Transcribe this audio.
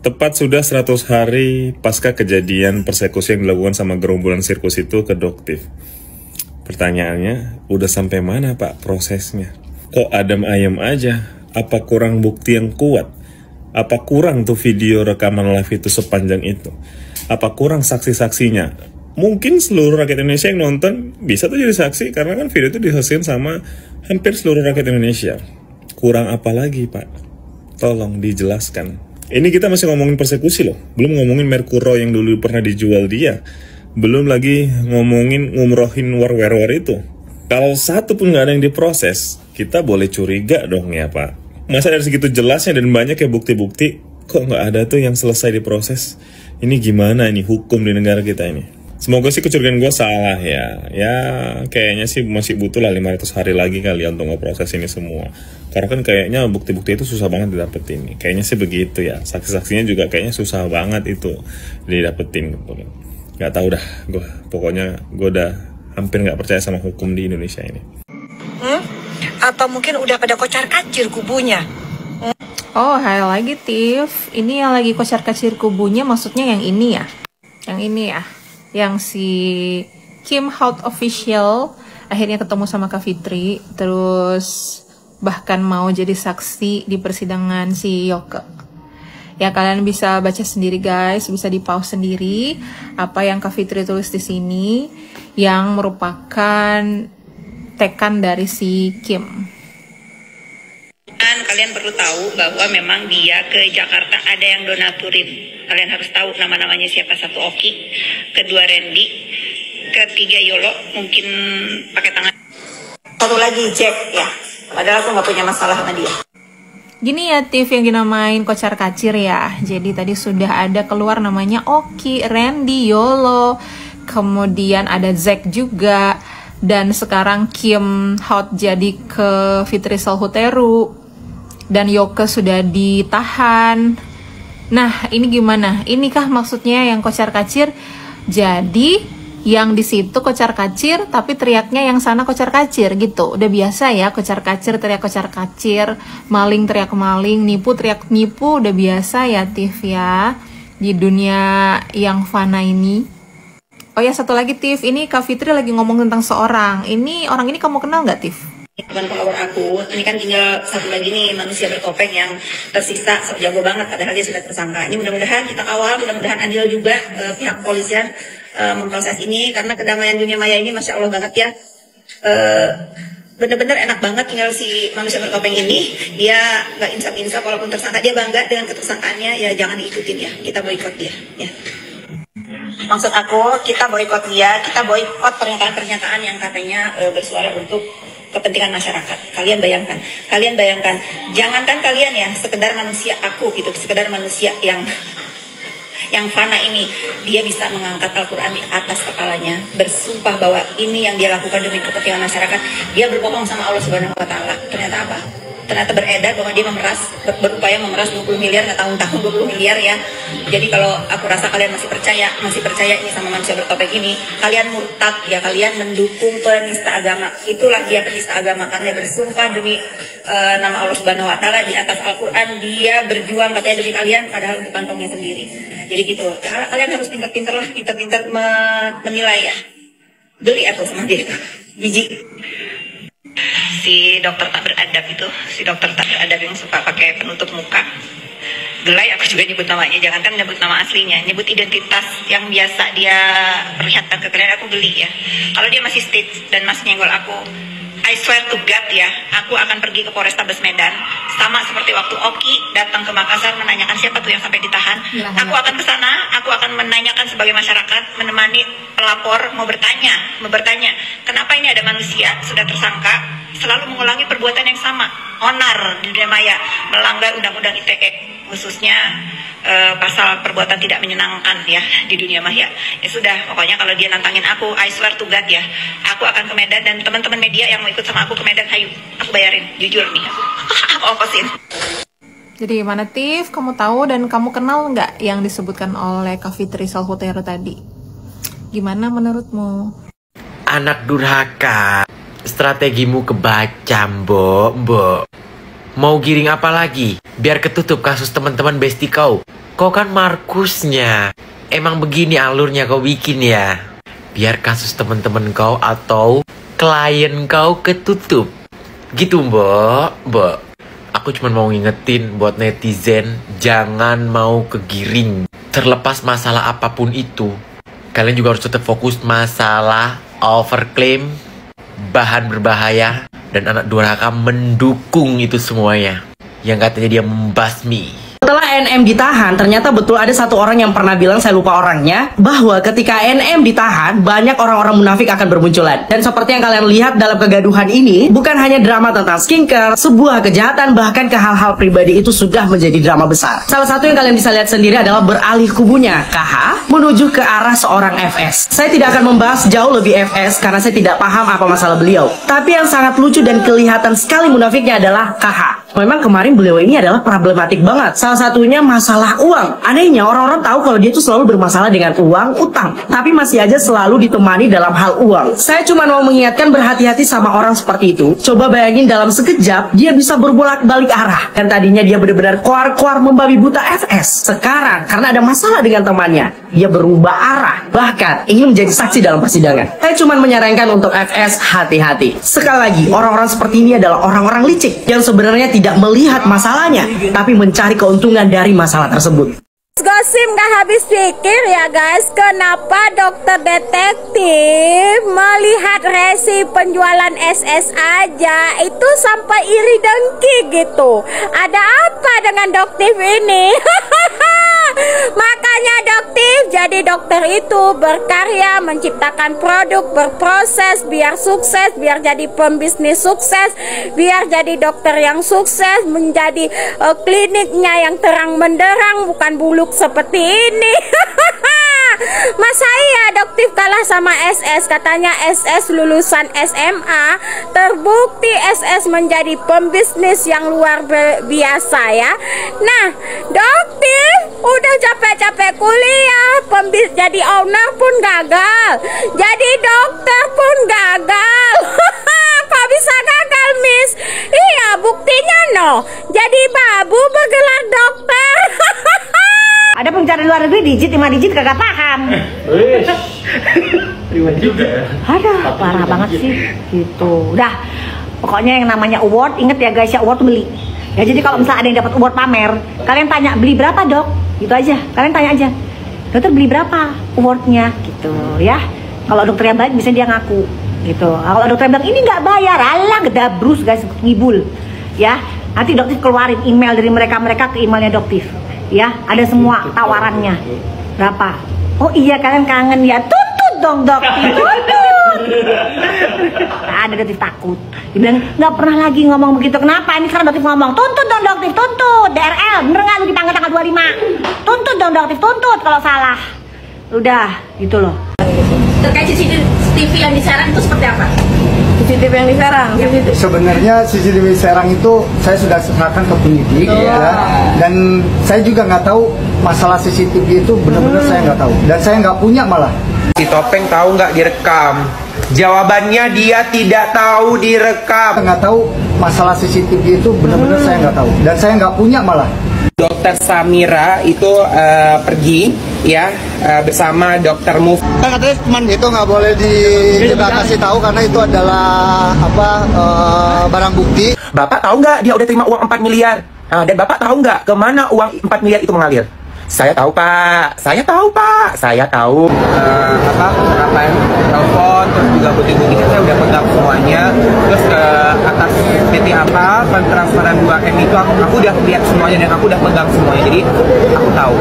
Tepat sudah 100 hari pasca kejadian persekusi yang dilakukan sama gerombolan sirkus itu ke Doktiv. Pertanyaannya, udah sampai mana Pak prosesnya? Kok adem ayem aja? Apa kurang bukti yang kuat? Apa kurang tuh video rekaman live itu sepanjang itu? Apa kurang saksi-saksinya? Mungkin seluruh rakyat Indonesia yang nonton bisa tuh jadi saksi, karena kan video itu dihasilkan sama hampir seluruh rakyat Indonesia. Kurang apa lagi Pak? Tolong dijelaskan. Ini kita masih ngomongin persekusi loh, belum ngomongin Merkuro yang dulu pernah dijual dia, belum lagi ngomongin ngumrohin war itu. Kalau satu pun nggak ada yang diproses, kita boleh curiga dong ya Pak. Masa dari segitu jelasnya dan banyak ya bukti-bukti, kok nggak ada tuh yang selesai diproses? Ini gimana ini hukum di negara kita ini? Semoga sih kecurigaan gue salah ya. Ya kayaknya sih masih butuh lah 500 hari lagi kali ya untuk ngeproses ini semua. Karena kan kayaknya bukti-bukti itu susah banget didapetin. Kayaknya sih begitu ya. Saksi-saksinya juga kayaknya susah banget itu didapetin. Gak tahu dah gue. Pokoknya gue udah hampir gak percaya sama hukum di Indonesia ini. Atau mungkin udah pada kocar-kacir kubunya. Oh, hai lagi Tiff. Ini yang lagi kocar-kacir kubunya maksudnya yang ini ya? Yang ini ya? Yang si Kim Hot Official akhirnya ketemu sama Kak Fitri, terus bahkan mau jadi saksi di persidangan si Yoke. Ya kalian bisa baca sendiri guys, bisa di pause sendiri apa yang Kak Fitri tulis di sini yang merupakan tekan dari si Kim. Kalian perlu tahu bahwa memang dia ke Jakarta ada yang donaturin. Kalian harus tahu nama-namanya siapa. Satu Oki, kedua Randy, ketiga Yolo, mungkin pakai tangan. Satu lagi Jack ya. Padahal aku nggak punya masalah sama dia. Gini ya Tiff yang dinamain kocar kacir ya. Jadi tadi sudah ada keluar namanya Oki, Randy, Yolo, kemudian ada Zack juga. Dan sekarang Kim Hot jadi ke Fitri Salhuteru. Dan Yoke sudah ditahan. Nah, ini gimana? Inikah maksudnya yang kocar kacir? Jadi, yang di situ kocar kacir, tapi teriaknya yang sana kocar kacir gitu. Udah biasa ya, kocar kacir teriak kocar kacir, maling teriak maling, nipu teriak nipu, udah biasa ya Tiff ya. Di dunia yang fana ini. Oh ya, satu lagi Tiff, ini Kak Fitri lagi ngomong tentang seorang. Ini orang ini kamu kenal nggak Tiff? Bukan follower aku, ini kan tinggal satu lagi nih manusia bertopeng yang tersisa, jago banget padahal dia sudah tersangka. Ini mudah-mudahan kita kawal, mudah-mudahan adil juga pihak kepolisian memproses ini, karena kedamaian dunia maya ini Masya Allah banget ya. Bener-bener enak banget tinggal si manusia bertopeng ini, dia gak insaf-insaf walaupun tersangka, dia bangga dengan ketersangkaannya, ya jangan diikutin ya, kita boikot dia ya. Maksud aku, kita boikot dia, kita boikot pernyataan-pernyataan yang katanya bersuara untuk kepentingan masyarakat. Kalian bayangkan, jangankan kalian ya, sekedar manusia aku gitu, sekedar manusia yang fana ini, dia bisa mengangkat Al-Quran di atas kepalanya, bersumpah bahwa ini yang dia lakukan demi kepentingan masyarakat. Dia berbohong sama Allah Subhanahu Wa Taala. Ternyata apa? Ternyata beredar bahwa dia berupaya memeras 20 miliar, nggak tahun-tahun 20 miliar ya. Jadi kalau aku rasa kalian masih percaya ini sama manusia bertopeng ini, kalian murtad ya, kalian mendukung penista agama. Itulah dia penista agama, karena bersumpah demi nama Allah Subhanahu Wa Taala di atas Al-Quran, dia berjuang katanya demi kalian, padahal untuk kantongnya sendiri. Jadi gitu, kalian harus pintar-pintar menilai ya. Geli aku sama dia, biji. Si dokter tak beradab yang suka pakai penutup muka, gelai aku juga nyebut namanya, jangankan nyebut nama aslinya, nyebut identitas yang biasa dia perlihatkan ke kalian, aku geli ya. Kalau dia masih stage dan masih nyenggol aku, I swear to God ya, aku akan pergi ke Polrestabes Medan, sama seperti waktu Oki datang ke Makassar menanyakan siapa tuh yang sampai ditahan. Aku akan ke sana, aku akan menanyakan sebagai masyarakat, menemani pelapor, mau bertanya, kenapa ini ada manusia sudah tersangka selalu mengulangi perbuatan yang sama, onar di dunia maya, melanggar undang-undang ITE, khususnya pasal perbuatan tidak menyenangkan ya di dunia maya. Ya sudah, pokoknya kalau dia nantangin aku, I swear to God ya, aku akan ke Medan, dan teman-teman media yang mau ikut sama aku ke Medan, hayu, aku bayarin, jujur nih, aku ongkosin. Jadi gimana Tiff, kamu tahu dan kamu kenal nggak yang disebutkan oleh Kak Fitri Salhuteru tadi? Gimana menurutmu? Anak durhaka, strategimu kebaca, Mbok. Mau giring apa lagi? Biar ketutup kasus teman-teman bestie kau. Kau kan Markusnya. Emang begini alurnya kau bikin ya? Biar kasus teman-teman kau atau klien kau ketutup. Gitu Mbak. Aku cuma mau ngingetin buat netizen, jangan mau kegiring. Terlepas masalah apapun itu, kalian juga harus tetap fokus masalah overclaim, bahan berbahaya, dan anak durhaka mendukung itu semuanya. Yang katanya dia membasmi. Setelah NM ditahan, ternyata betul ada satu orang yang pernah bilang, saya lupa orangnya, bahwa ketika NM ditahan, banyak orang-orang munafik akan bermunculan. Dan seperti yang kalian lihat dalam kegaduhan ini, bukan hanya drama tentang skincare, sebuah kejahatan, bahkan ke hal-hal pribadi itu sudah menjadi drama besar. Salah satu yang kalian bisa lihat sendiri adalah beralih kubunya KH menuju ke arah seorang FS. Saya tidak akan membahas jauh lebih FS karena saya tidak paham apa masalah beliau. Tapi yang sangat lucu dan kelihatan sekali munafiknya adalah KH. Memang kemarin beliau ini adalah problematik banget. Salah satunya masalah uang. Anehnya orang-orang tahu kalau dia tuh selalu bermasalah dengan uang, utang, tapi masih aja selalu ditemani dalam hal uang. Saya cuma mau mengingatkan berhati-hati sama orang seperti itu. Coba bayangin dalam sekejap dia bisa berbolak-balik arah. Kan tadinya dia benar-benar koar-koar membabi buta FS. Sekarang karena ada masalah dengan temannya, dia berubah arah. Bahkan ingin menjadi saksi dalam persidangan. Saya cuma menyarankan untuk FS hati-hati. Sekali lagi, orang-orang seperti ini adalah orang-orang licik yang sebenarnya tidak melihat masalahnya, tapi mencari keuntungan dari masalah tersebut. Gosim gak habis pikir ya guys, kenapa dokter detektif melihat resi penjualan SS aja itu sampai iri dengki gitu. Ada apa dengan dokter ini? Makanya dokter jadi dokter itu berkarya, menciptakan produk, berproses biar sukses, biar jadi pembisnis sukses, biar jadi dokter yang sukses, menjadi kliniknya yang terang benderang, bukan buluk seperti ini. Masa iya dokter kalah sama SS? Katanya SS lulusan SMA, terbukti SS menjadi pembisnis yang luar biasa ya. Nah, dokter udah capek-capek kuliah, jadi owner pun gagal, jadi dokter pun gagal. Kok bisa gagal, Miss? Iya, buktinya no. Jadi babu bergelar dokter. Ada pengacara luar negeri digit 5 digit kagak paham. Terima juga ya. Ada parah banget sih gitu. Udah, pokoknya yang namanya award, inget ya guys ya, award tuh beli. Ya jadi kalau misalnya ada yang dapat award pamer, kalian tanya beli berapa dok? Gitu aja. Kalian tanya aja, dokter beli berapa awardnya? Gitu ya. Kalau dokter yang baik bisa dia ngaku. Gitu. Kalau dokter yang bilang ini nggak bayar, alah gedabrus guys, ngibul. Ya, nanti dokter keluarin email dari mereka ke emailnya dokter. Ya, ada semua tawarannya. Berapa? Oh iya, kalian kangen ya. Tuntut dong dokter, tuntut. Nah, ada dokter takut. Dia bilang nggak pernah lagi ngomong begitu. Kenapa? Ini sekarang dokter ngomong. Tuntut dong dokter, tuntut. DRL, bener nggak lu dipanggil tanggal 25? Tuntut dong dokter, tuntut kalau salah. Udah, gitu loh. Terkait CCTV yang di Serang itu seperti apa? CCTV yang di Serang. Sebenarnya CCTV Serang itu saya sudah serahkan ke penyidik ya, dan saya juga nggak tahu masalah CCTV itu benar-benar saya nggak tahu, dan saya nggak punya malah. Si Topeng tahu nggak direkam? Jawabannya dia tidak tahu direkam. Nggak tahu masalah CCTV itu benar-benar saya nggak tahu, dan saya nggak punya malah. Dokter Samira itu pergi ya bersama Dokter Muf. Kan katanya cuma itu nggak boleh kita kasih tahu karena itu adalah barang bukti. Bapak tahu nggak dia udah terima uang 4 miliar? Dan Bapak tahu nggak kemana uang 4 miliar itu mengalir? Saya tahu Pak, saya tahu Pak, saya tahu. Apa telepon, terus juga bukti-buktinya saya udah pegang semuanya. Terus atas PT apa pentransferan 2M itu aku udah lihat semuanya dan aku udah pegang semuanya, jadi aku tahu.